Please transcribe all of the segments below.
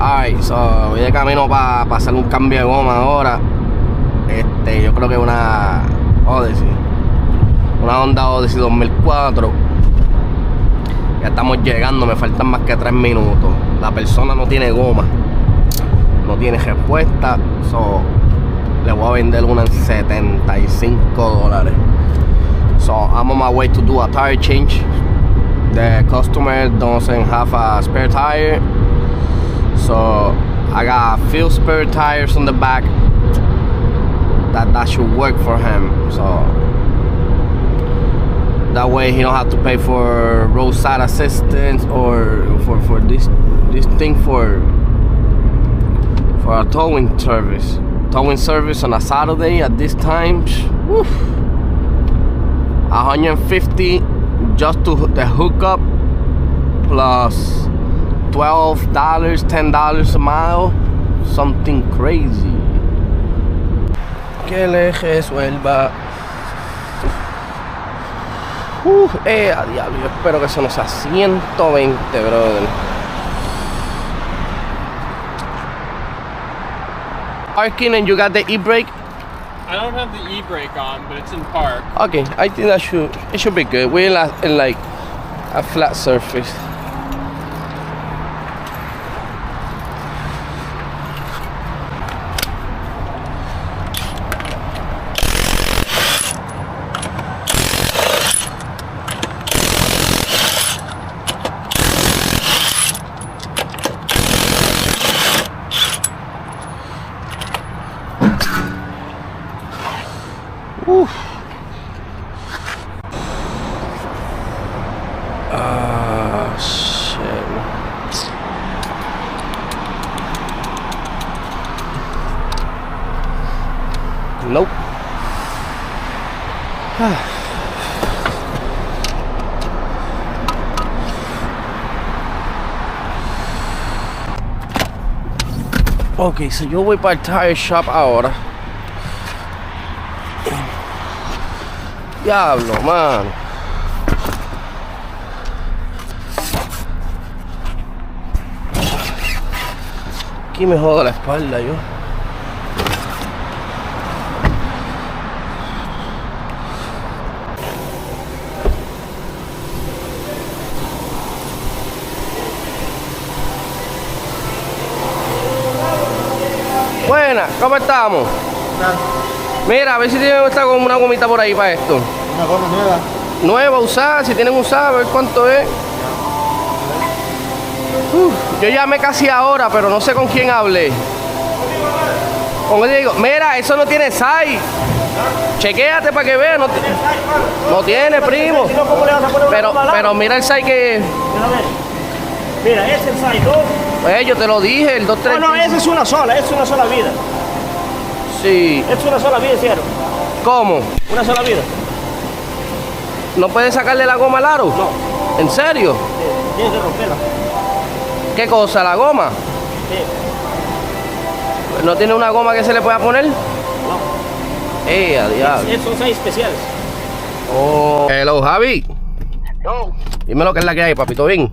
Alright, so voy de camino para hacer un cambio de goma ahora. Yo creo que una Odyssey, una Honda Odyssey 2004. Ya estamos llegando, me faltan más que 3 minutos. La persona no tiene goma, no tiene respuesta, so le voy a vender una en $75. So I'm on my way to do a tire change. The customer doesn't have a spare tire, so I got a few spare tires on the back. That should work for him, so that way he don't have to pay for roadside assistance or for this thing for a towing service on a Saturday at this time. Woof. $150 just to the hookup, plus $12, $10 a mile, something crazy. Que le resuelva. A diablo, yo espero que eso no sea 120, brother. Parking, and you got the e-brake? I don't have the e-brake on, but it's in park. Okay, I think it should be good. We're in like a flat surface. Shit. Nope. Ok, so yo voy para el tire shop ahora. Diablo, mano. Aquí me jodo la espalda yo. Buenas, ¿cómo estamos? Mira, a ver si tienen una gomita por ahí para esto. Una goma nueva. Nueva, usada, si tienen usada, a ver cuánto es. Yo llamé casi ahora, pero no sé con quién hablé. Como digo, mira, eso no tiene SAI. Chequéate para que veas. No tiene, primo. Pero mira el SAI que... Mira, ese es el SAI 2. Pues yo te lo dije, el 230. No, esa es una sola vida. Sí. Es una sola vida, ¿cierto? ¿Cómo? Una sola vida. ¿No puedes sacarle la goma al aro? No. ¿En serio? Sí, tienes que romperla. ¿Qué cosa? ¿La goma? Sí. ¿No tiene una goma que se le pueda poner? No. A diablo. Son 6 especiales. Oh. Hello, Javi. Yo, Dime lo que es la que hay, papito, bien.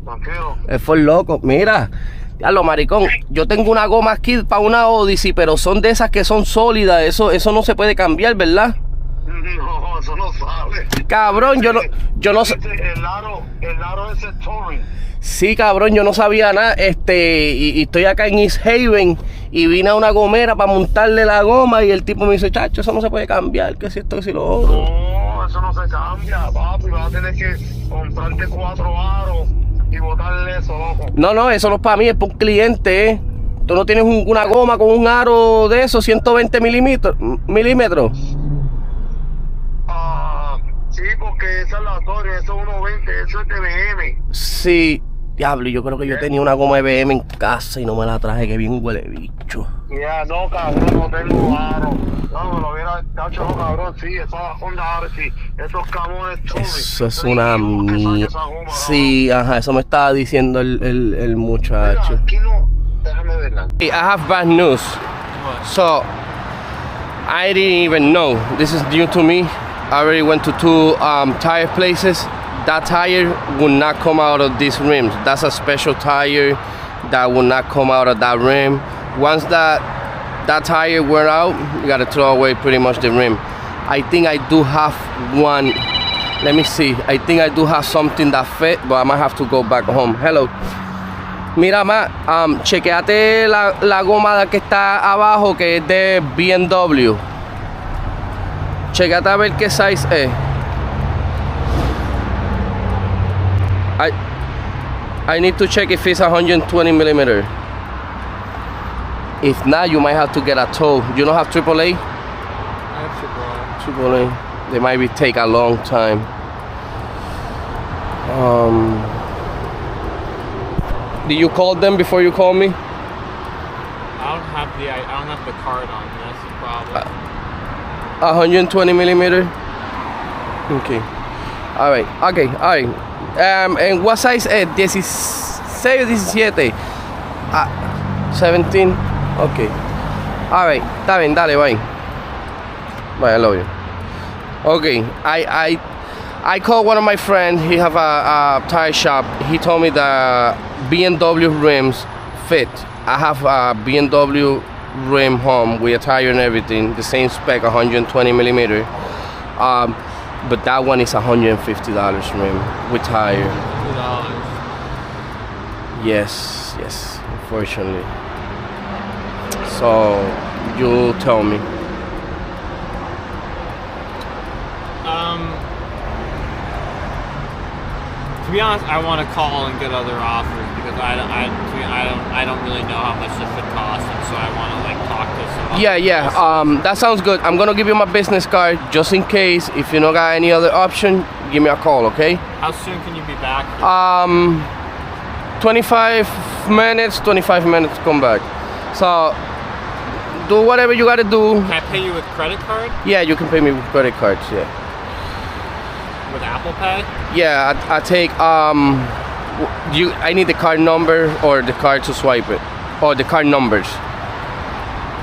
tranquilo. Es for loco. Mira, diablo, maricón, yo tengo una goma aquí para una Odyssey, pero son de esas que son sólidas. Eso no se puede cambiar, ¿verdad? No, eso no sale. Cabrón, yo no sé. El aro ese es touring. Sí, cabrón, yo no sabía nada. Y estoy acá en East Haven y vine a una gomera para montarle la goma y el tipo me dice, chacho, eso no se puede cambiar, que si esto, que si lo otro. No, eso no se cambia, papi. Vas a tener que comprarte 4 aros y botarle eso, loco. No, eso no es para mí, es para un cliente, Tú no tienes una goma con un aro de esos 120 milímetros. Sí, porque esa es la torre, eso es 1.20, eso es de BM. Sí, diablo, yo creo que yo tenía una goma de BM en casa y no me la traje, que bien huele bicho. Ya, no, cabrón, no tengo aro. No, me lo hubiera hecho, no, cabrón, sí, esa Honda Odyssey, esos camones churris. Eso es una mierda. Sí, ajá, eso me estaba diciendo el muchacho. Mira, aquí no, déjame verla. I have bad news. So, I didn't even know. This is new to me. I already went to 2 tire places. That tire would not come out of these rims. That's a special tire that will not come out of that rim. Once that tire wear out, you gotta throw away pretty much the rim. I think I do have one. Let me see. I think I do have something that fit, but I might have to go back home. Hello. Mira, ma, chequeate la goma que está abajo, que es de BMW. Chequeate a ver qué size es. I need to check if it's 120 millimeter. If not, you might have to get a tow. You don't have AAA? I have AAA. They might take a long time. Did you call them before you called me? I don't have the card on me. That's the problem. 120 millimeter. Okay. All right. And what size es? 16 o 17. 17. Okay. All right. Está bien. Dale, bye. Bye. I love you. Okay. I called one of my friends. He have a tire shop. He told me the BMW rims fit. I have a BMW rim home with a tire and everything, the same spec, 120 millimeter. But that one is $150 rim with tire. $2. Yes, unfortunately. So you tell me. To be honest, I want to call and get other offers because I don't really know how much this would cost, and so I want to talk to some. Yeah. That sounds good. I'm gonna give you my business card just in case. If you don't got any other option, give me a call, okay? How soon can you be back? 25 minutes. Come back. So do whatever you gotta do. Can I pay you with credit card? Yeah, you can pay me with credit cards. Yeah. With Apple Pay? Yeah, I take I need the card number or the card to swipe it, or the card numbers. You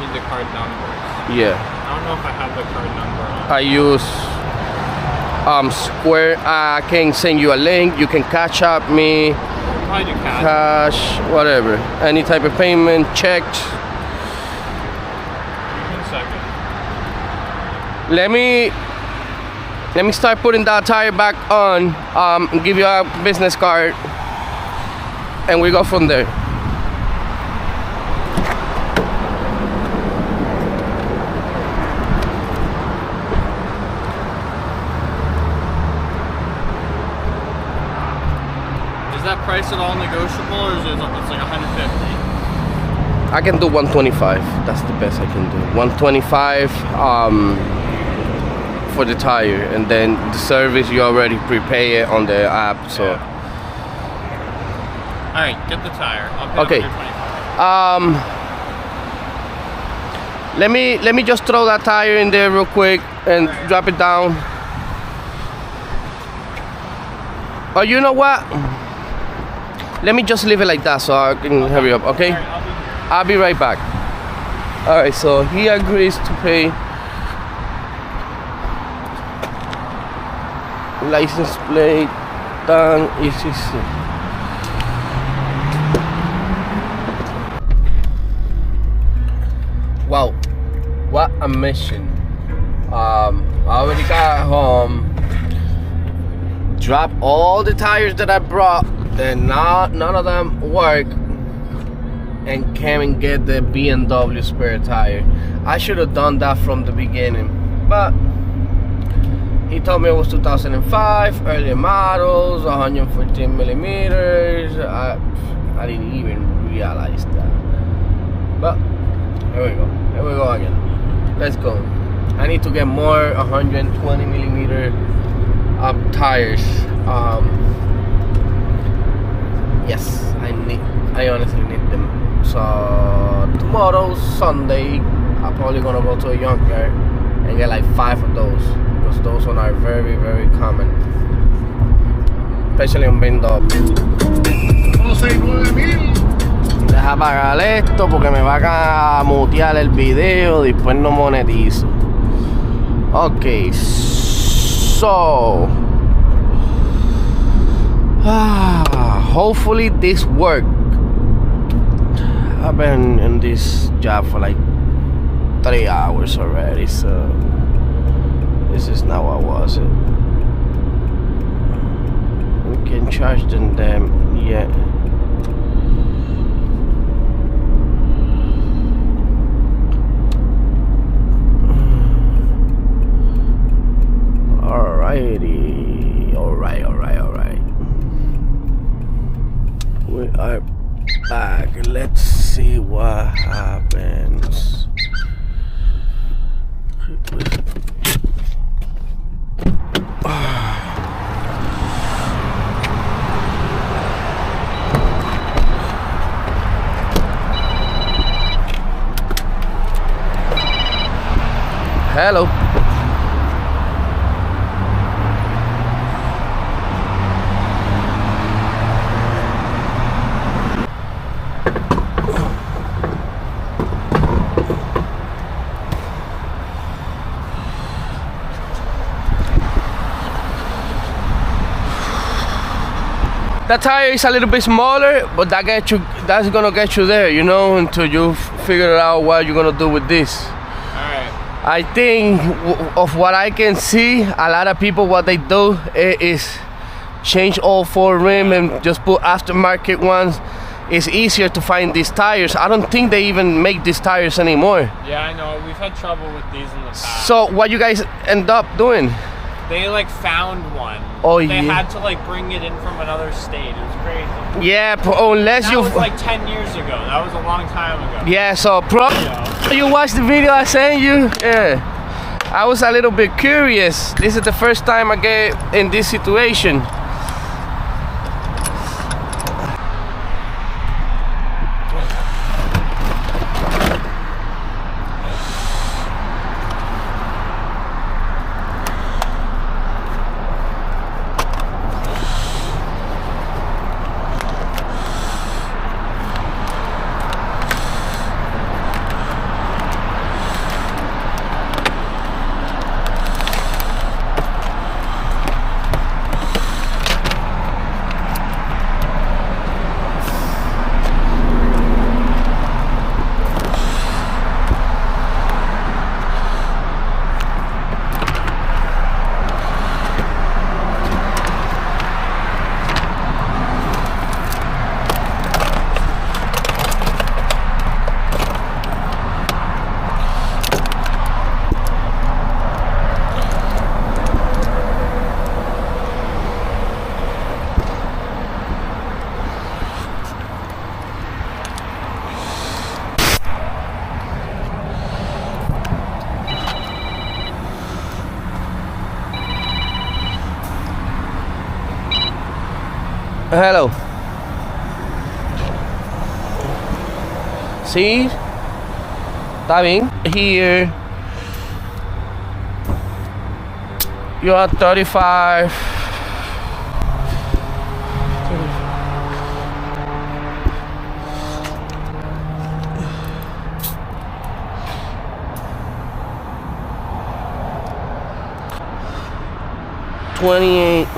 need the card numbers. Yeah. I don't know if I have the card number on. I use Square. I can send you a link. You can Cash App me. Why do Cash, whatever. Any type of payment, checked. 1 second. Let me start putting that tire back on. Give you a business card, and we go from there. Is that price at all negotiable, or is it's like 150? I can do 125. That's the best I can do. 125. For the tire, and then the service you already prepay it on the app. So yeah. All right, get the tire. I'll pay okay. 125. Let me just throw that tire in there real quick and drop it down. Oh, you know what? Let me just leave it like that so I can hurry up. Okay. Right, I'll be right back. All right. So he agrees to pay. License plate, tan easy. Wow, what a mission. I already got home, dropped all the tires that I brought, then none of them work, and came and get the BMW spare tire. I should have done that from the beginning, but he told me it was 2005, early models, 114 millimeters. I didn't even realize that. But here we go again. Let's go. I need to get more 120 millimeter tires. Yes, I honestly need them. So tomorrow, Sunday, I'm probably gonna go to a junkyard and get like 5 of those, because those ones are very, very common, especially on BMW. Deja apagar esto porque me va a mutear el video, después no monetizo. Okay, so hopefully this worked. I've been in this job for like 3 hours already, so this is not what was it. We can charge them yet. Alrighty, alright. We are back. Let's see what happens. Hello. That tire is a little bit smaller, but that's gonna get you there, you know, until you figure out what you're gonna do with this. Alright. I think of what I can see, a lot of people, what they do is change all 4 rims and just put aftermarket ones. It's easier to find these tires. I don't think they even make these tires anymore. Yeah, I know. We've had trouble with these in the past. So what you guys end up doing? They like found one. Oh, they yeah. had to like bring it in from another state. It was crazy. Yeah, unless That you... was like 10 years ago. That was a long time ago. Yeah, so you watched the video I sent you? Yeah. I was a little bit curious. This is the first time I get in this situation. Hello. Sí. Está bien. Here. You are 35. $28.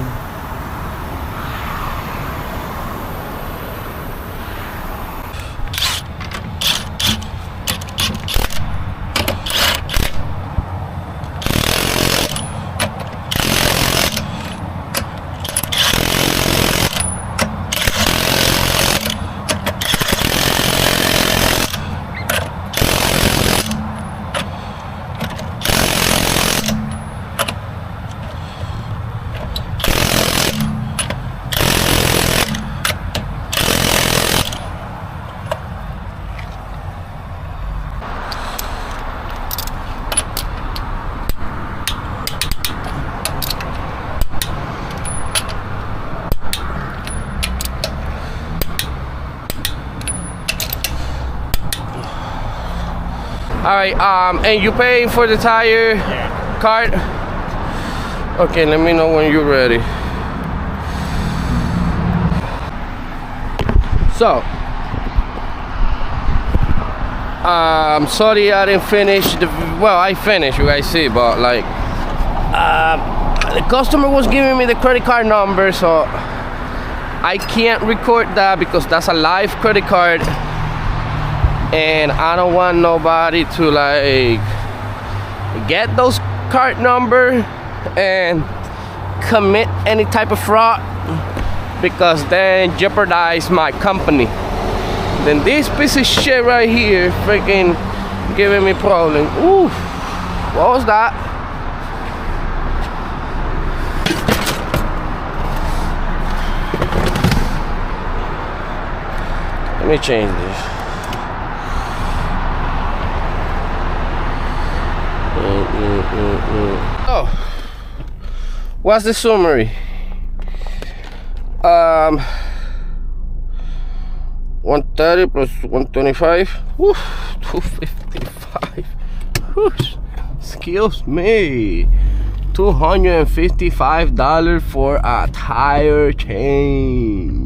All right, and you pay for the tire card? Okay, let me know when you're ready. So, I'm sorry I didn't finish well, I finished, you guys see, but like, the customer was giving me the credit card number, so I can't record that because that's a live credit card. and I don't want nobody to like get those card number and commit any type of fraud, because then jeopardize my company. Then this piece of shit right here freaking giving me problem. Ooh, what was that? Let me change this. Oh, what's the summary? 130 plus 125. Woof, 255. Whoosh. Excuse me. $255 for a tire change.